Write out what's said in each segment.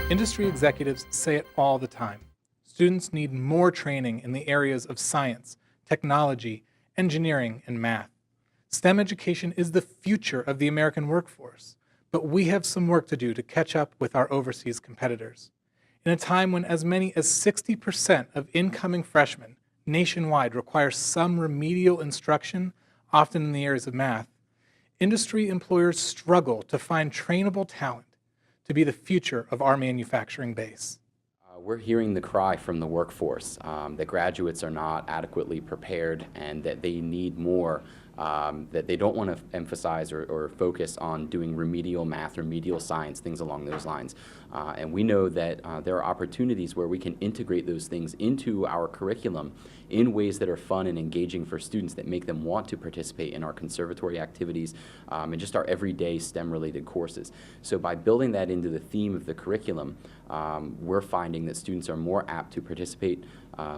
Industry executives say it all the time. Students need more training in the areas of science, technology, engineering, and math. STEM education is the future of the American workforce, but we have some work to do to catch up with our overseas competitors. In a time when as many as 60% of incoming freshmen nationwide require some remedial instruction, often in the areas of math, industry employers struggle to find trainable talent to be the future of our manufacturing base. We're hearing the cry from the workforce that graduates are not adequately prepared and that they need more, that they don't want to emphasize or focus on doing remedial math, remedial science, things along those lines. And we know that there are opportunities where we can integrate those things into our curriculum in ways that are fun and engaging for students that make them want to participate in our conservatory activities and just our everyday STEM-related courses. So by building that into the theme of the curriculum, we're finding that students are more apt to participate,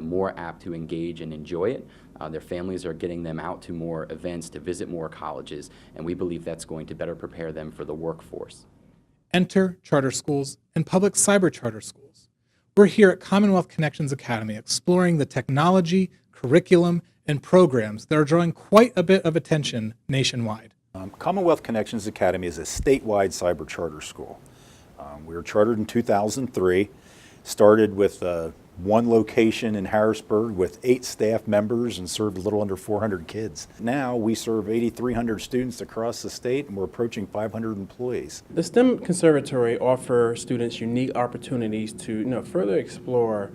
more apt to engage and enjoy it. Their families are getting them out to more events, to visit more colleges, and we believe that's going to better prepare them for the workforce. Enter charter schools and public cyber charter schools. We're here at Commonwealth Connections Academy exploring the technology, curriculum, and programs that are drawing quite a bit of attention nationwide. Commonwealth Connections Academy is a statewide cyber charter school. We were chartered in 2003, started with one location in Harrisburg with 8 staff members and served a little under 400 kids. Now we serve 8,300 students across the state and we're approaching 500 employees. The STEM Conservatory offers students unique opportunities to further explore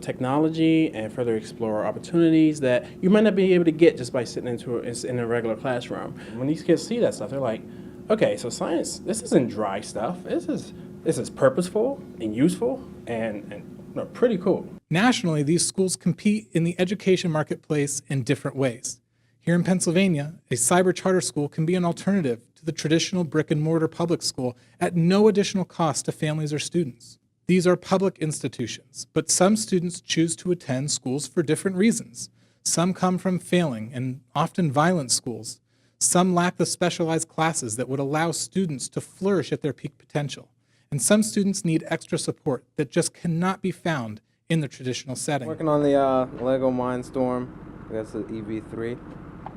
technology and further explore opportunities that you might not be able to get just by sitting in a regular classroom. When these kids see that stuff, they're like, okay, so science, this isn't dry stuff. This is purposeful and useful and pretty cool. Nationally, these schools compete in the education marketplace in different ways. Here in Pennsylvania, a cyber charter school can be an alternative to the traditional brick and mortar public school at no additional cost to families or students. These are public institutions, but some students choose to attend schools for different reasons. Some come from failing and often violent schools. Some lack the specialized classes that would allow students to flourish at their peak potential. And some students need extra support that just cannot be found in the traditional setting. Working on the Lego Mindstorm, that's the EV3,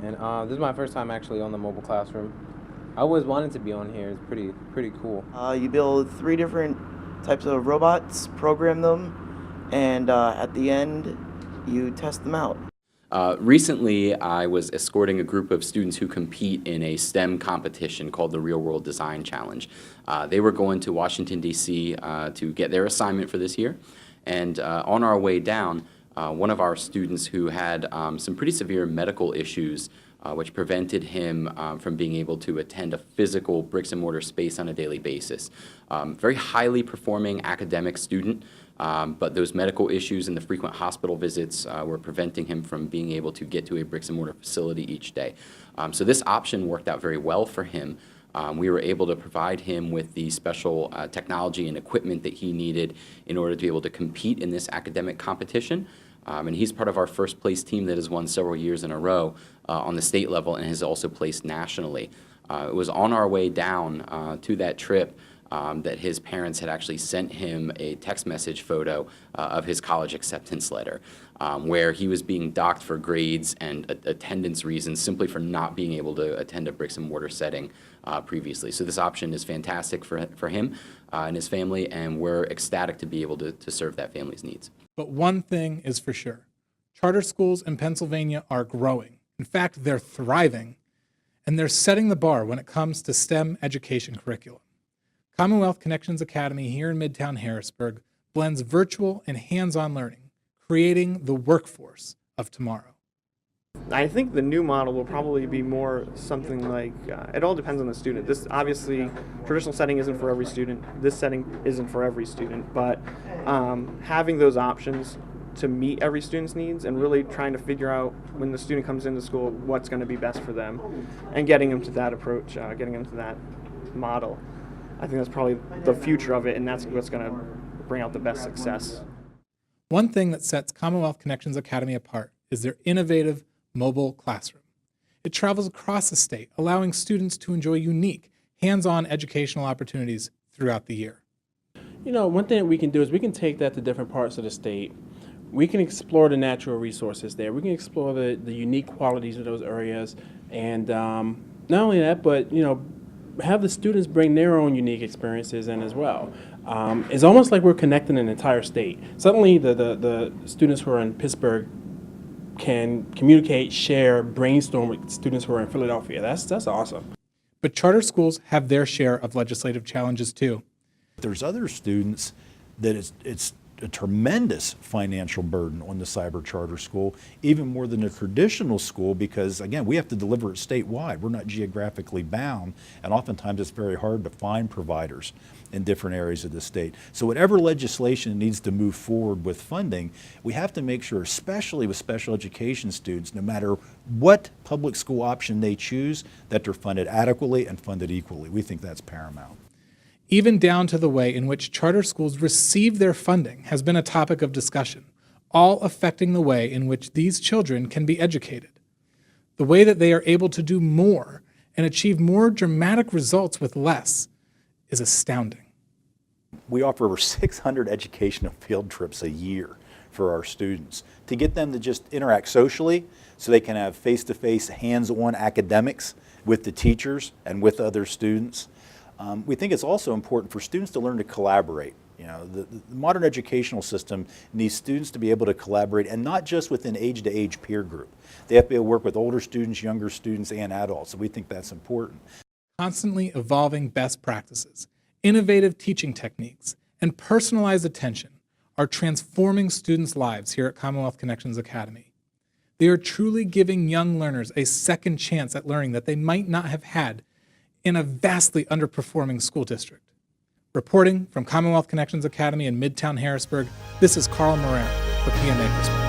and this is my first time actually on the mobile classroom. I always wanted to be on here. It's pretty cool. You build 3 different types of robots, program them, and at the end you test them out. Recently, I was escorting a group of students who compete in a STEM competition called the Real World Design Challenge. They were going to Washington, D.C. To get their assignment for this year. And on our way down, one of our students who had some pretty severe medical issues which prevented him from being able to attend a physical bricks and mortar space on a daily basis. Very highly performing academic student, but those medical issues and the frequent hospital visits were preventing him from being able to get to a bricks and mortar facility each day. So this option worked out very well for him. We were able to provide him with the special technology and equipment that he needed in order to be able to compete in this academic competition. And he's part of our first place team that has won several years in a row on the state level and has also placed nationally. It was on our way down to that trip that his parents had actually sent him a text message photo of his college acceptance letter, where he was being docked for grades and attendance reasons simply for not being able to attend a bricks and mortar setting previously. So this option is fantastic for him and his family, and we're ecstatic to be able to serve that family's needs. But one thing is for sure, charter schools in Pennsylvania are growing. In fact, they're thriving, and they're setting the bar when it comes to STEM education curriculum. Commonwealth Connections Academy here in Midtown Harrisburg blends virtual and hands-on learning, creating the workforce of tomorrow. I think the new model will probably be more something like, it all depends on the student. This obviously, traditional setting isn't for every student. This setting isn't for every student, but having those options to meet every student's needs and really trying to figure out when the student comes into school what's going to be best for them and getting them to that approach, getting them to that model. I think that's probably the future of it, and that's what's going to bring out the best success. One thing that sets Commonwealth Connections Academy apart is their innovative mobile classroom. It travels across the state, allowing students to enjoy unique, hands-on educational opportunities throughout the year. You know, one thing that we can do is we can take that to different parts of the state. We can explore the natural resources there. We can explore the unique qualities of those areas. And not only that, but, you know, have the students bring their own unique experiences in as well. It's almost like we're connecting an entire state. Suddenly the students who are in Pittsburgh can communicate, share, brainstorm with students who are in Philadelphia. That's awesome. But charter schools have their share of legislative challenges too. There's other students that it's a tremendous financial burden on the cyber charter school, even more than a traditional school, because again, we have to deliver it statewide. We're not geographically bound, and oftentimes it's very hard to find providers in different areas of the state. So whatever legislation needs to move forward with funding, we have to make sure, especially with special education students, no matter what public school option they choose, that they're funded adequately and funded equally. We think that's paramount. Even down to the way in which charter schools receive their funding has been a topic of discussion, all affecting the way in which these children can be educated. The way that they are able to do more and achieve more dramatic results with less is astounding. We offer over 600 educational field trips a year for our students to get them to just interact socially so they can have face-to-face, hands-on academics with the teachers and with other students. We think it's also important for students to learn to collaborate. You know, the modern educational system needs students to be able to collaborate, and not just within age-to-age peer group. They have to be able to work with older students, younger students, and adults, so we think that's important. Constantly evolving best practices, innovative teaching techniques, and personalized attention are transforming students' lives here at Commonwealth Connections Academy. They are truly giving young learners a second chance at learning that they might not have had in a vastly underperforming school district. Reporting from Commonwealth Connections Academy in Midtown Harrisburg, this is Carl Marrara for PMA Perspective.